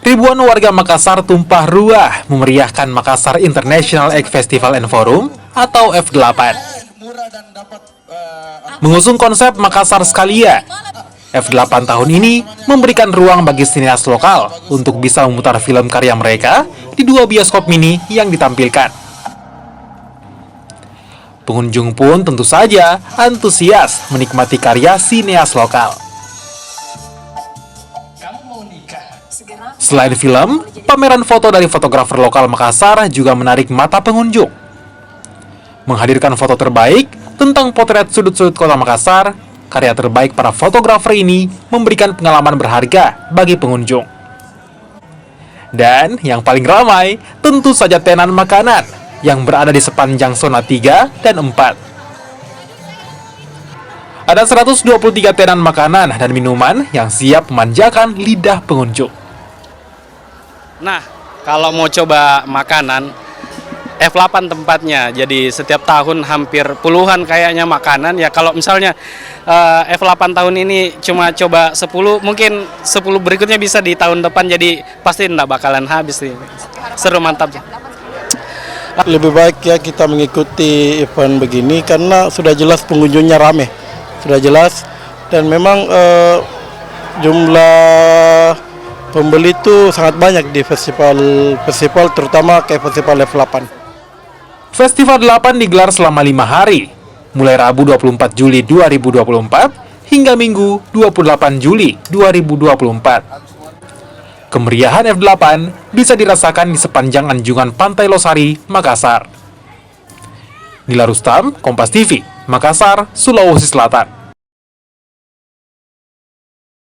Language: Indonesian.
Ribuan warga Makassar tumpah ruah memeriahkan Makassar International Egg Festival and Forum atau F8. Mengusung konsep Makassar Sekalian, F8 tahun ini memberikan ruang bagi sinias lokal untuk bisa memutar film karya mereka di 2 bioskop mini yang ditampilkan. Pengunjung pun tentu saja antusias menikmati karya sineas lokal. Selain film, pameran foto dari fotografer lokal Makassar juga menarik mata pengunjung. Menghadirkan foto terbaik tentang potret sudut-sudut kota Makassar, karya terbaik para fotografer ini memberikan pengalaman berharga bagi pengunjung. Dan yang paling ramai, tentu saja tenan makanan yang berada di sepanjang zona 3 dan 4. Ada 123 tenan makanan dan minuman yang siap memanjakan lidah pengunjung. Nah, kalau mau coba makanan, F8 tempatnya. Jadi setiap tahun hampir puluhan kayaknya makanan. Ya kalau misalnya F8 tahun ini cuma coba 10, mungkin 10 berikutnya bisa di tahun depan. Jadi pasti enggak bakalan habis nih. Seru, mantap. Lebih baik ya kita mengikuti event begini karena sudah jelas pengunjungnya rame. Sudah jelas dan memang jumlah pembeli itu sangat banyak di festival terutama kayak festival F8. Festival 8 digelar selama 5 hari, mulai Rabu 24 Juli 2024 hingga Minggu 28 Juli 2024. Kemeriahan F8 bisa dirasakan di sepanjang anjungan Pantai Losari, Makassar. Nila Rustam, Kompas TV, Makassar, Sulawesi Selatan.